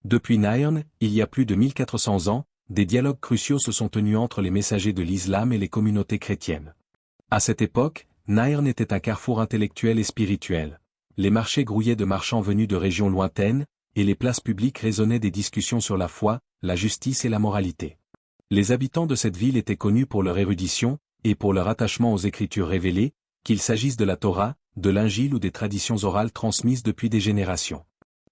Depuis Nairn, il y a plus de 1400 ans, des dialogues cruciaux se sont tenus entre les messagers de l'islam et les communautés chrétiennes. À cette époque, Nairn était un carrefour intellectuel et spirituel. Les marchés grouillaient de marchands venus de régions lointaines, et les places publiques résonnaient des discussions sur la foi, la justice et la moralité. Les habitants de cette ville étaient connus pour leur érudition, et pour leur attachement aux Écritures révélées, qu'il s'agisse de la Torah, de l'Injil ou des traditions orales transmises depuis des générations.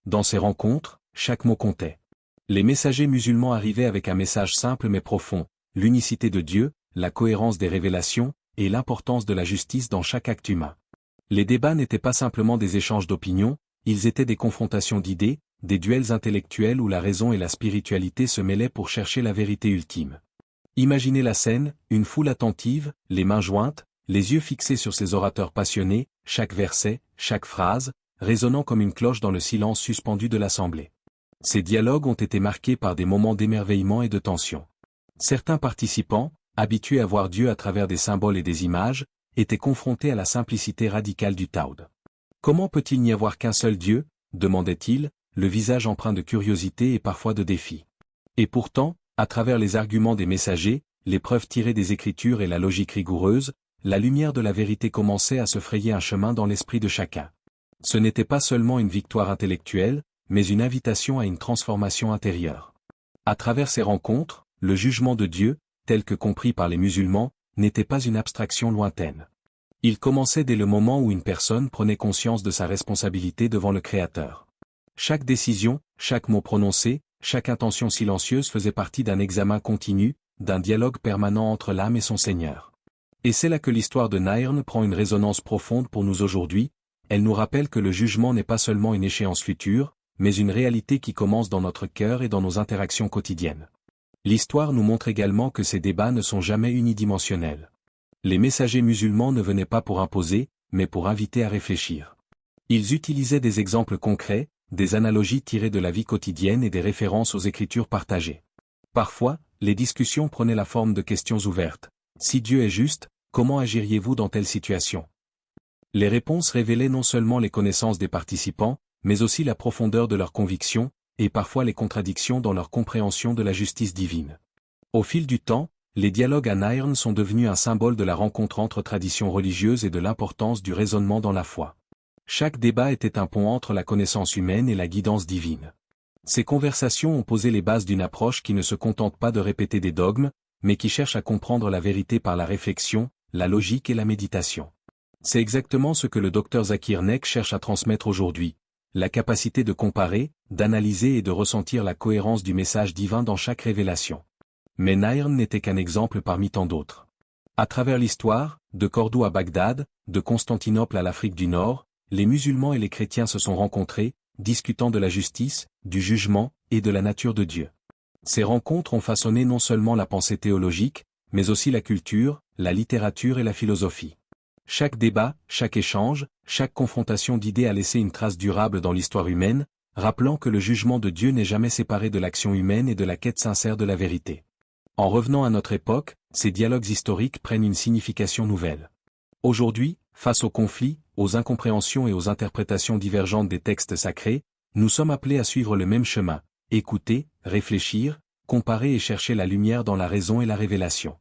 Dans ces rencontres, chaque mot comptait. Les messagers musulmans arrivaient avec un message simple mais profond, l'unicité de Dieu, la cohérence des révélations, et l'importance de la justice dans chaque acte humain. Les débats n'étaient pas simplement des échanges d'opinions, ils étaient des confrontations d'idées, des duels intellectuels où la raison et la spiritualité se mêlaient pour chercher la vérité ultime. Imaginez la scène, une foule attentive, les mains jointes, les yeux fixés sur ces orateurs passionnés, chaque verset, chaque phrase, résonnant comme une cloche dans le silence suspendu de l'assemblée. Ces dialogues ont été marqués par des moments d'émerveillement et de tension. Certains participants, habitués à voir Dieu à travers des symboles et des images, étaient confrontés à la simplicité radicale du Tawhid. Comment peut-il n'y avoir qu'un seul Dieu, demandait-il, le visage empreint de curiosité et parfois de défi. Et pourtant, à travers les arguments des messagers, les preuves tirées des Écritures et la logique rigoureuse, la lumière de la vérité commençait à se frayer un chemin dans l'esprit de chacun. Ce n'était pas seulement une victoire intellectuelle, mais une invitation à une transformation intérieure. À travers ces rencontres, le jugement de Dieu, tel que compris par les musulmans, n'était pas une abstraction lointaine. Il commençait dès le moment où une personne prenait conscience de sa responsabilité devant le Créateur. Chaque décision, chaque mot prononcé, chaque intention silencieuse faisait partie d'un examen continu, d'un dialogue permanent entre l'âme et son Seigneur. Et c'est là que l'histoire de Nairn prend une résonance profonde pour nous aujourd'hui, elle nous rappelle que le jugement n'est pas seulement une échéance future, mais une réalité qui commence dans notre cœur et dans nos interactions quotidiennes. L'histoire nous montre également que ces débats ne sont jamais unidimensionnels. Les messagers musulmans ne venaient pas pour imposer, mais pour inviter à réfléchir. Ils utilisaient des exemples concrets, des analogies tirées de la vie quotidienne et des références aux Écritures partagées. Parfois, les discussions prenaient la forme de questions ouvertes. Si Dieu est juste, comment agiriez-vous dans telle situation? Les réponses révélaient non seulement les connaissances des participants, mais aussi la profondeur de leurs convictions, et parfois les contradictions dans leur compréhension de la justice divine. Au fil du temps, les dialogues à Nairn sont devenus un symbole de la rencontre entre traditions religieuses et de l'importance du raisonnement dans la foi. Chaque débat était un pont entre la connaissance humaine et la guidance divine. Ces conversations ont posé les bases d'une approche qui ne se contente pas de répéter des dogmes, mais qui cherche à comprendre la vérité par la réflexion, la logique et la méditation. C'est exactement ce que le Dr Zakir Naik cherche à transmettre aujourd'hui, la capacité de comparer, d'analyser et de ressentir la cohérence du message divin dans chaque révélation. Mais Nairn n'était qu'un exemple parmi tant d'autres. À travers l'histoire, de Cordoue à Bagdad, de Constantinople à l'Afrique du Nord, les musulmans et les chrétiens se sont rencontrés, discutant de la justice, du jugement, et de la nature de Dieu. Ces rencontres ont façonné non seulement la pensée théologique, mais aussi la culture, la littérature et la philosophie. Chaque débat, chaque échange, chaque confrontation d'idées a laissé une trace durable dans l'histoire humaine, rappelant que le jugement de Dieu n'est jamais séparé de l'action humaine et de la quête sincère de la vérité. En revenant à notre époque, ces dialogues historiques prennent une signification nouvelle. Aujourd'hui, face aux conflits, aux incompréhensions et aux interprétations divergentes des textes sacrés, nous sommes appelés à suivre le même chemin, écouter, réfléchir, comparer et chercher la lumière dans la raison et la révélation.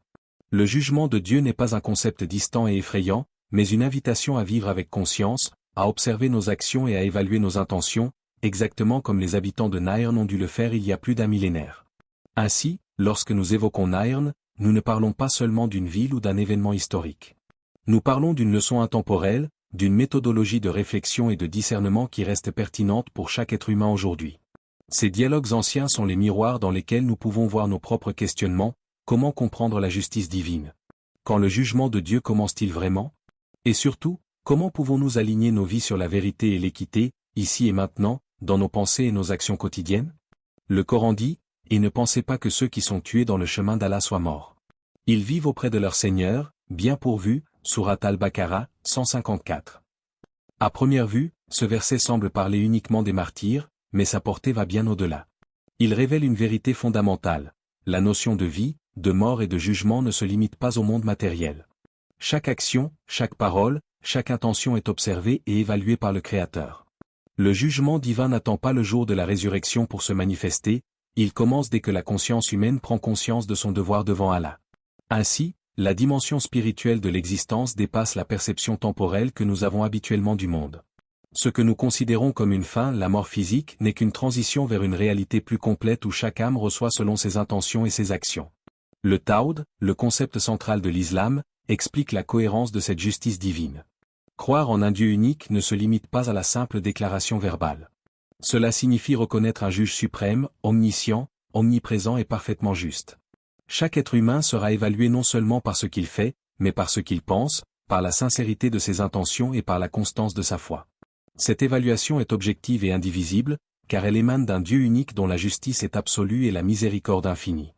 Le jugement de Dieu n'est pas un concept distant et effrayant, mais une invitation à vivre avec conscience, à observer nos actions et à évaluer nos intentions, exactement comme les habitants de Nairn ont dû le faire il y a plus d'un millénaire. Ainsi, lorsque nous évoquons Nairn, nous ne parlons pas seulement d'une ville ou d'un événement historique. Nous parlons d'une leçon intemporelle, d'une méthodologie de réflexion et de discernement qui reste pertinente pour chaque être humain aujourd'hui. Ces dialogues anciens sont les miroirs dans lesquels nous pouvons voir nos propres questionnements, comment comprendre la justice divine? Quand le jugement de Dieu commence-t-il vraiment? Et surtout, comment pouvons-nous aligner nos vies sur la vérité et l'équité, ici et maintenant, dans nos pensées et nos actions quotidiennes? Le Coran dit, « Et ne pensez pas que ceux qui sont tués dans le chemin d'Allah soient morts. Ils vivent auprès de leur Seigneur, bien pourvus, » Sourate Al-Baqarah, 154. À première vue, ce verset semble parler uniquement des martyrs, mais sa portée va bien au-delà. Il révèle une vérité fondamentale. La notion de vie, de mort et de jugement ne se limite pas au monde matériel. Chaque action, chaque parole, chaque intention est observée et évaluée par le Créateur. Le jugement divin n'attend pas le jour de la résurrection pour se manifester, il commence dès que la conscience humaine prend conscience de son devoir devant Allah. Ainsi, la dimension spirituelle de l'existence dépasse la perception temporelle que nous avons habituellement du monde. Ce que nous considérons comme une fin, la mort physique, n'est qu'une transition vers une réalité plus complète où chaque âme reçoit selon ses intentions et ses actions. Le Tawhid, le concept central de l'islam, explique la cohérence de cette justice divine. Croire en un Dieu unique ne se limite pas à la simple déclaration verbale. Cela signifie reconnaître un juge suprême, omniscient, omniprésent et parfaitement juste. Chaque être humain sera évalué non seulement par ce qu'il fait, mais par ce qu'il pense, par la sincérité de ses intentions et par la constance de sa foi. Cette évaluation est objective et indivisible, car elle émane d'un Dieu unique dont la justice est absolue et la miséricorde infinie.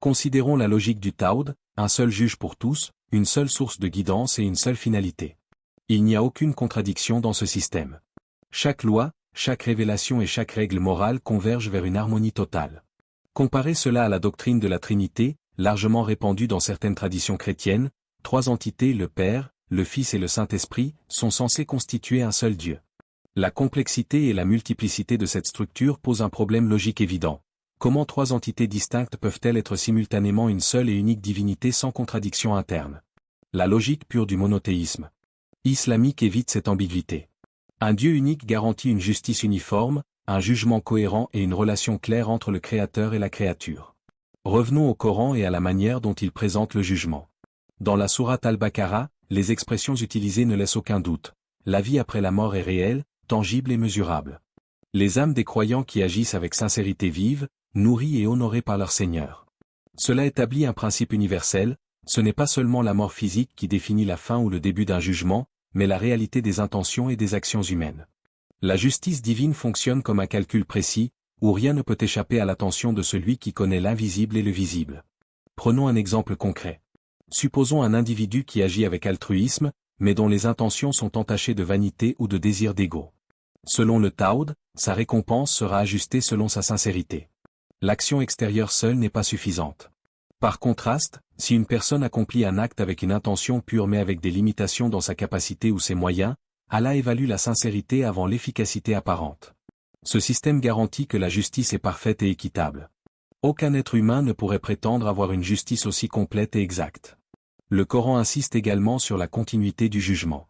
Considérons la logique du Tawhid, un seul juge pour tous, une seule source de guidance et une seule finalité. Il n'y a aucune contradiction dans ce système. Chaque loi, chaque révélation et chaque règle morale convergent vers une harmonie totale. Comparez cela à la doctrine de la Trinité, largement répandue dans certaines traditions chrétiennes, trois entités, le Père, le Fils et le Saint-Esprit, sont censés constituer un seul Dieu. La complexité et la multiplicité de cette structure posent un problème logique évident. Comment trois entités distinctes peuvent-elles être simultanément une seule et unique divinité sans contradiction interne? La logique pure du monothéisme islamique évite cette ambiguïté. Un Dieu unique garantit une justice uniforme, un jugement cohérent et une relation claire entre le Créateur et la créature. Revenons au Coran et à la manière dont il présente le jugement. Dans la sourate Al-Baqarah, les expressions utilisées ne laissent aucun doute. La vie après la mort est réelle, tangible et mesurable. Les âmes des croyants qui agissent avec sincérité vivent, nourries et honorées par leur Seigneur. Cela établit un principe universel, ce n'est pas seulement la mort physique qui définit la fin ou le début d'un jugement, mais la réalité des intentions et des actions humaines. La justice divine fonctionne comme un calcul précis, où rien ne peut échapper à l'attention de celui qui connaît l'invisible et le visible. Prenons un exemple concret. Supposons un individu qui agit avec altruisme, mais dont les intentions sont entachées de vanité ou de désir d'ego. Selon le Tawhid, sa récompense sera ajustée selon sa sincérité. L'action extérieure seule n'est pas suffisante. Par contraste, si une personne accomplit un acte avec une intention pure mais avec des limitations dans sa capacité ou ses moyens, Allah évalue la sincérité avant l'efficacité apparente. Ce système garantit que la justice est parfaite et équitable. Aucun être humain ne pourrait prétendre avoir une justice aussi complète et exacte. Le Coran insiste également sur la continuité du jugement.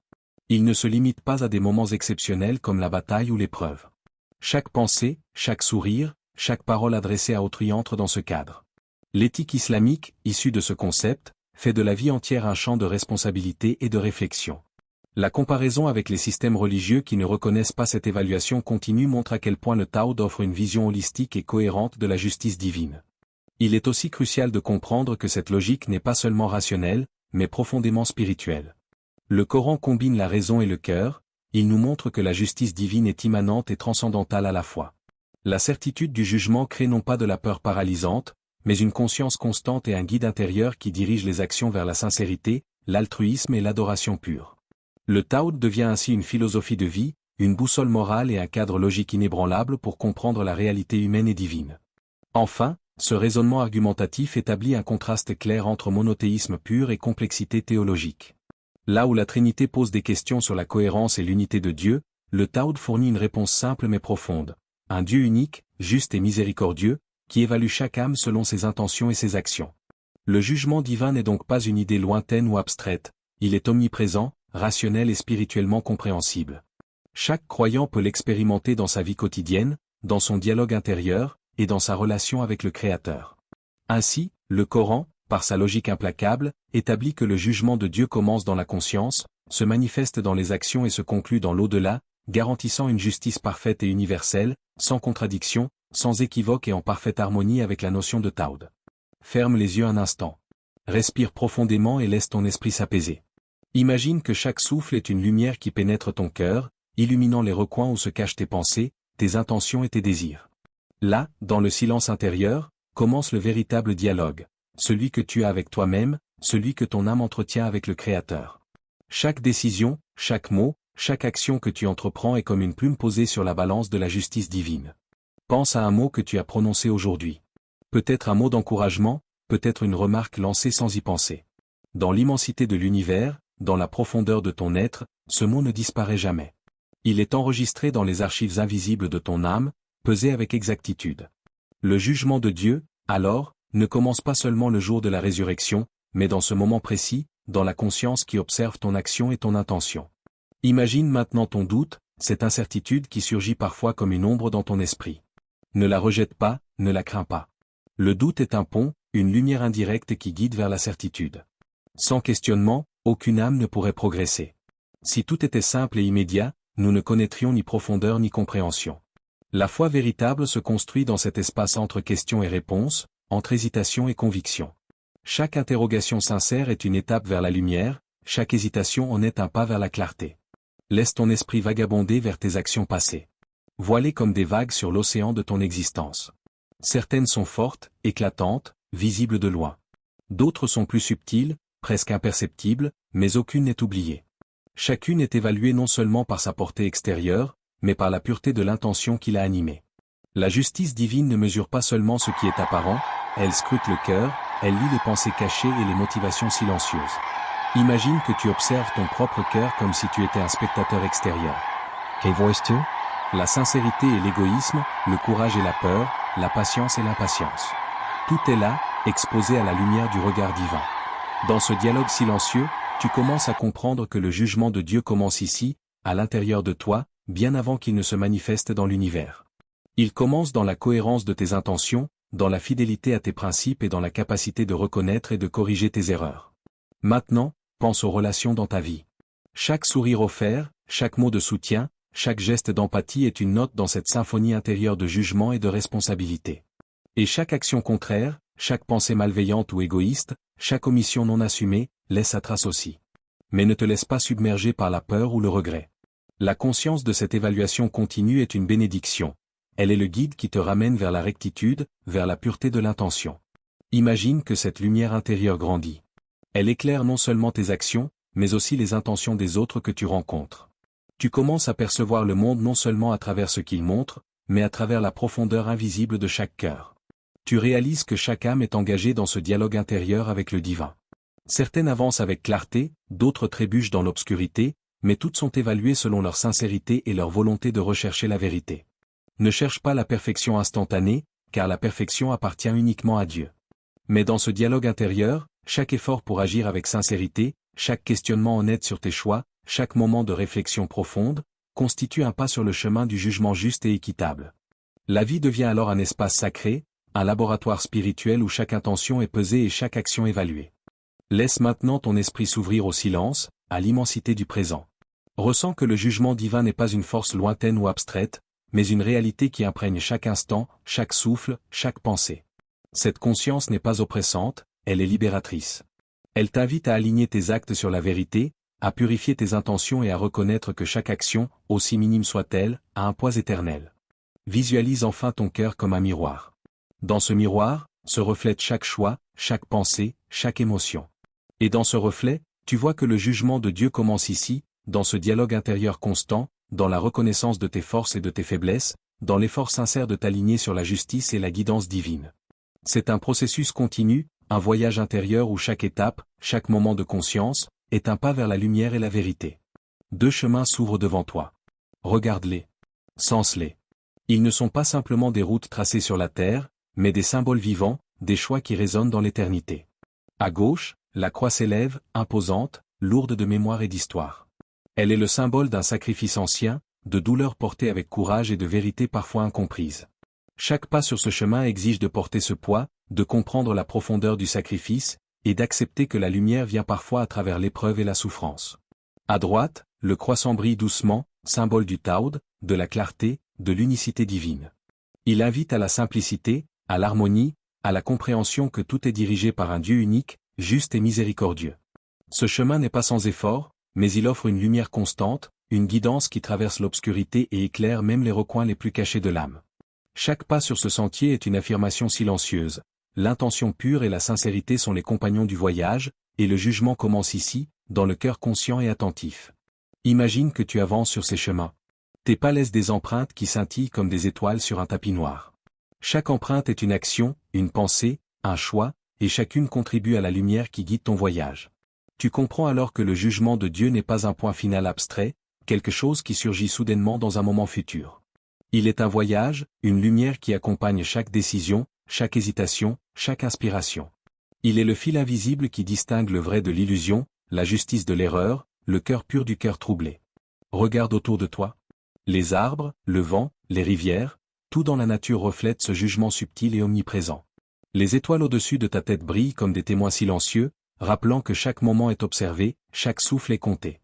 Il ne se limite pas à des moments exceptionnels comme la bataille ou l'épreuve. Chaque pensée, chaque sourire, chaque parole adressée à autrui entre dans ce cadre. L'éthique islamique, issue de ce concept, fait de la vie entière un champ de responsabilité et de réflexion. La comparaison avec les systèmes religieux qui ne reconnaissent pas cette évaluation continue montre à quel point le Tawhid offre une vision holistique et cohérente de la justice divine. Il est aussi crucial de comprendre que cette logique n'est pas seulement rationnelle, mais profondément spirituelle. Le Coran combine la raison et le cœur, il nous montre que la justice divine est immanente et transcendantale à la fois. La certitude du jugement crée non pas de la peur paralysante, mais une conscience constante et un guide intérieur qui dirige les actions vers la sincérité, l'altruisme et l'adoration pure. Le Tawhid devient ainsi une philosophie de vie, une boussole morale et un cadre logique inébranlable pour comprendre la réalité humaine et divine. Enfin, ce raisonnement argumentatif établit un contraste clair entre monothéisme pur et complexité théologique. Là où la Trinité pose des questions sur la cohérence et l'unité de Dieu, le Tawhid fournit une réponse simple mais profonde. Un Dieu unique, juste et miséricordieux, qui évalue chaque âme selon ses intentions et ses actions. Le jugement divin n'est donc pas une idée lointaine ou abstraite, il est omniprésent, rationnel et spirituellement compréhensible. Chaque croyant peut l'expérimenter dans sa vie quotidienne, dans son dialogue intérieur, et dans sa relation avec le Créateur. Ainsi, le Coran, par sa logique implacable, établit que le jugement de Dieu commence dans la conscience, se manifeste dans les actions et se conclut dans l'au-delà, garantissant une justice parfaite et universelle, sans contradiction, sans équivoque et en parfaite harmonie avec la notion de Tawhid. Ferme les yeux un instant. Respire profondément et laisse ton esprit s'apaiser. Imagine que chaque souffle est une lumière qui pénètre ton cœur, illuminant les recoins où se cachent tes pensées, tes intentions et tes désirs. Là, dans le silence intérieur, commence le véritable dialogue, celui que tu as avec toi-même, celui que ton âme entretient avec le Créateur. Chaque décision, chaque mot, chaque action que tu entreprends est comme une plume posée sur la balance de la justice divine. Pense à un mot que tu as prononcé aujourd'hui. Peut-être un mot d'encouragement, peut-être une remarque lancée sans y penser. Dans l'immensité de l'univers, dans la profondeur de ton être, ce mot ne disparaît jamais. Il est enregistré dans les archives invisibles de ton âme, pesé avec exactitude. Le jugement de Dieu, alors, ne commence pas seulement le jour de la résurrection, mais dans ce moment précis, dans la conscience qui observe ton action et ton intention. Imagine maintenant ton doute, cette incertitude qui surgit parfois comme une ombre dans ton esprit. Ne la rejette pas, ne la crains pas. Le doute est un pont, une lumière indirecte qui guide vers la certitude. Sans questionnement, aucune âme ne pourrait progresser. Si tout était simple et immédiat, nous ne connaîtrions ni profondeur ni compréhension. La foi véritable se construit dans cet espace entre questions et réponses, entre hésitation et conviction. Chaque interrogation sincère est une étape vers la lumière, chaque hésitation en est un pas vers la clarté. Laisse ton esprit vagabonder vers tes actions passées. Vois-les comme des vagues sur l'océan de ton existence. Certaines sont fortes, éclatantes, visibles de loin. D'autres sont plus subtiles, presque imperceptibles, mais aucune n'est oubliée. Chacune est évaluée non seulement par sa portée extérieure, mais par la pureté de l'intention qui l'a animée. La justice divine ne mesure pas seulement ce qui est apparent, elle scrute le cœur, elle lit les pensées cachées et les motivations silencieuses. Imagine que tu observes ton propre cœur comme si tu étais un spectateur extérieur. K-Voice 2? La sincérité et l'égoïsme, le courage et la peur, la patience et l'impatience. Tout est là, exposé à la lumière du regard divin. Dans ce dialogue silencieux, tu commences à comprendre que le jugement de Dieu commence ici, à l'intérieur de toi, bien avant qu'il ne se manifeste dans l'univers. Il commence dans la cohérence de tes intentions, dans la fidélité à tes principes et dans la capacité de reconnaître et de corriger tes erreurs. Maintenant, pense aux relations dans ta vie. Chaque sourire offert, chaque mot de soutien, chaque geste d'empathie est une note dans cette symphonie intérieure de jugement et de responsabilité. Et chaque action contraire, chaque pensée malveillante ou égoïste, chaque omission non assumée, laisse sa trace aussi. Mais ne te laisse pas submerger par la peur ou le regret. La conscience de cette évaluation continue est une bénédiction. Elle est le guide qui te ramène vers la rectitude, vers la pureté de l'intention. Imagine que cette lumière intérieure grandit. Elle éclaire non seulement tes actions, mais aussi les intentions des autres que tu rencontres. Tu commences à percevoir le monde non seulement à travers ce qu'il montre, mais à travers la profondeur invisible de chaque cœur. Tu réalises que chaque âme est engagée dans ce dialogue intérieur avec le divin. Certaines avancent avec clarté, d'autres trébuchent dans l'obscurité, mais toutes sont évaluées selon leur sincérité et leur volonté de rechercher la vérité. Ne cherche pas la perfection instantanée, car la perfection appartient uniquement à Dieu. Mais dans ce dialogue intérieur, chaque effort pour agir avec sincérité, chaque questionnement honnête sur tes choix, chaque moment de réflexion profonde, constitue un pas sur le chemin du jugement juste et équitable. La vie devient alors un espace sacré, un laboratoire spirituel où chaque intention est pesée et chaque action évaluée. Laisse maintenant ton esprit s'ouvrir au silence, à l'immensité du présent. Ressens que le jugement divin n'est pas une force lointaine ou abstraite, mais une réalité qui imprègne chaque instant, chaque souffle, chaque pensée. Cette conscience n'est pas oppressante, elle est libératrice. Elle t'invite à aligner tes actes sur la vérité, à purifier tes intentions et à reconnaître que chaque action, aussi minime soit-elle, a un poids éternel. Visualise enfin ton cœur comme un miroir. Dans ce miroir, se reflète chaque choix, chaque pensée, chaque émotion. Et dans ce reflet, tu vois que le jugement de Dieu commence ici, dans ce dialogue intérieur constant, dans la reconnaissance de tes forces et de tes faiblesses, dans l'effort sincère de t'aligner sur la justice et la guidance divine. C'est un processus continu, un voyage intérieur où chaque étape, chaque moment de conscience, est un pas vers la lumière et la vérité. Deux chemins s'ouvrent devant toi. Regarde-les. Sens-les. Ils ne sont pas simplement des routes tracées sur la terre, mais des symboles vivants, des choix qui résonnent dans l'éternité. À gauche, la croix s'élève, imposante, lourde de mémoire et d'histoire. Elle est le symbole d'un sacrifice ancien, de douleurs portées avec courage et de vérités parfois incomprises. Chaque pas sur ce chemin exige de porter ce poids, de comprendre la profondeur du sacrifice, et d'accepter que la lumière vient parfois à travers l'épreuve et la souffrance. À droite, le croissant brille doucement, symbole du Taoud, de la clarté, de l'unicité divine. Il invite à la simplicité, à l'harmonie, à la compréhension que tout est dirigé par un Dieu unique, juste et miséricordieux. Ce chemin n'est pas sans effort, mais il offre une lumière constante, une guidance qui traverse l'obscurité et éclaire même les recoins les plus cachés de l'âme. Chaque pas sur ce sentier est une affirmation silencieuse. L'intention pure et la sincérité sont les compagnons du voyage, et le jugement commence ici, dans le cœur conscient et attentif. Imagine que tu avances sur ces chemins. Tes pas laissent des empreintes qui scintillent comme des étoiles sur un tapis noir. Chaque empreinte est une action, une pensée, un choix, et chacune contribue à la lumière qui guide ton voyage. Tu comprends alors que le jugement de Dieu n'est pas un point final abstrait, quelque chose qui surgit soudainement dans un moment futur. Il est un voyage, une lumière qui accompagne chaque décision, chaque hésitation, chaque inspiration. Il est le fil invisible qui distingue le vrai de l'illusion, la justice de l'erreur, le cœur pur du cœur troublé. Regarde autour de toi. Les arbres, le vent, les rivières, tout dans la nature reflète ce jugement subtil et omniprésent. Les étoiles au-dessus de ta tête brillent comme des témoins silencieux, rappelant que chaque moment est observé, chaque souffle est compté.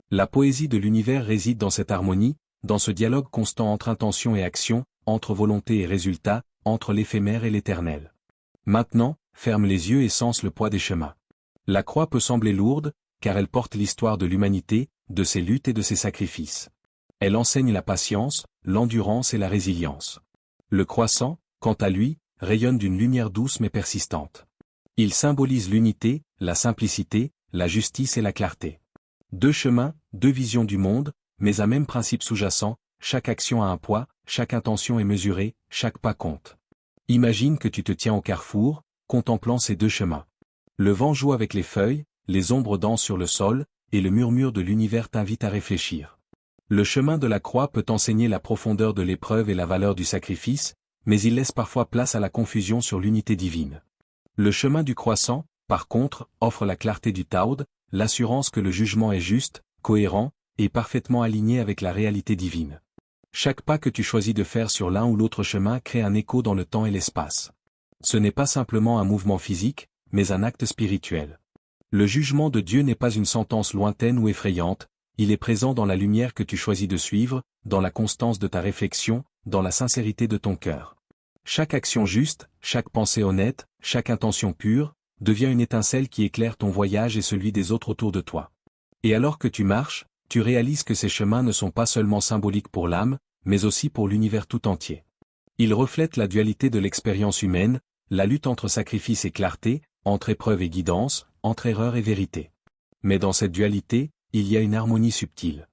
La poésie de l'univers réside dans cette harmonie, dans ce dialogue constant entre intention et action, entre volonté et résultat, entre l'éphémère et l'éternel. Maintenant, ferme les yeux et sens le poids des chemins. La croix peut sembler lourde, car elle porte l'histoire de l'humanité, de ses luttes et de ses sacrifices. Elle enseigne la patience, l'endurance et la résilience. Le croissant, quant à lui, rayonne d'une lumière douce mais persistante. Il symbolise l'unité, la simplicité, la justice et la clarté. Deux chemins, deux visions du monde, mais un même principe sous-jacent, chaque action a un poids, chaque intention est mesurée, chaque pas compte. Imagine que tu te tiens au carrefour, contemplant ces deux chemins. Le vent joue avec les feuilles, les ombres dansent sur le sol, et le murmure de l'univers t'invite à réfléchir. Le chemin de la croix peut enseigner la profondeur de l'épreuve et la valeur du sacrifice, mais il laisse parfois place à la confusion sur l'unité divine. Le chemin du croissant, par contre, offre la clarté du Tao, l'assurance que le jugement est juste, cohérent, et parfaitement aligné avec la réalité divine. Chaque pas que tu choisis de faire sur l'un ou l'autre chemin crée un écho dans le temps et l'espace. Ce n'est pas simplement un mouvement physique, mais un acte spirituel. Le jugement de Dieu n'est pas une sentence lointaine ou effrayante, il est présent dans la lumière que tu choisis de suivre, dans la constance de ta réflexion, dans la sincérité de ton cœur. Chaque action juste, chaque pensée honnête, chaque intention pure, devient une étincelle qui éclaire ton voyage et celui des autres autour de toi. Et alors que tu marches, tu réalises que ces chemins ne sont pas seulement symboliques pour l'âme, mais aussi pour l'univers tout entier. Ils reflètent la dualité de l'expérience humaine, la lutte entre sacrifice et clarté, entre épreuve et guidance, entre erreur et vérité. Mais dans cette dualité, il y a une harmonie subtile.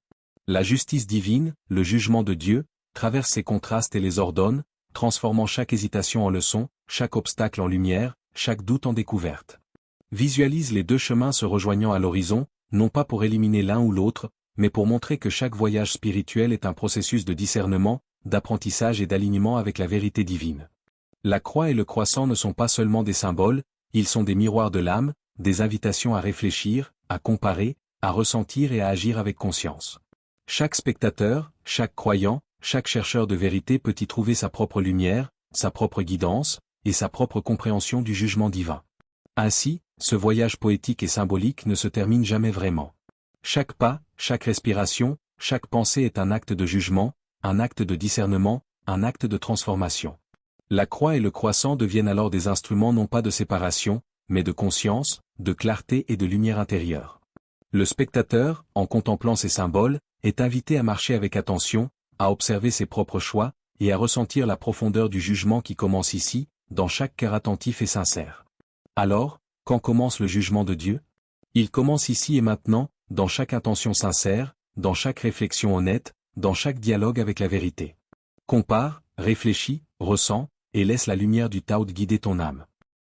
La justice divine, le jugement de Dieu, traverse ces contrastes et les ordonne, transformant chaque hésitation en leçon, chaque obstacle en lumière, chaque doute en découverte. Visualise les deux chemins se rejoignant à l'horizon, non pas pour éliminer l'un ou l'autre, mais pour montrer que chaque voyage spirituel est un processus de discernement, d'apprentissage et d'alignement avec la vérité divine. La croix et le croissant ne sont pas seulement des symboles, ils sont des miroirs de l'âme, des invitations à réfléchir, à comparer, à ressentir et à agir avec conscience. Chaque spectateur, chaque croyant, chaque chercheur de vérité peut y trouver sa propre lumière, sa propre guidance, et sa propre compréhension du jugement divin. Ainsi, ce voyage poétique et symbolique ne se termine jamais vraiment. Chaque pas, chaque respiration, chaque pensée est un acte de jugement, un acte de discernement, un acte de transformation. La croix et le croissant deviennent alors des instruments non pas de séparation, mais de conscience, de clarté et de lumière intérieure. Le spectateur, en contemplant ces symboles, est invité à marcher avec attention, à observer ses propres choix, et à ressentir la profondeur du jugement qui commence ici, dans chaque cœur attentif et sincère. Alors, quand commence le jugement de Dieu? Il commence ici et maintenant, dans chaque intention sincère, dans chaque réflexion honnête, dans chaque dialogue avec la vérité. Compare, réfléchis, ressens, et laisse la lumière du Tao guider ton âme.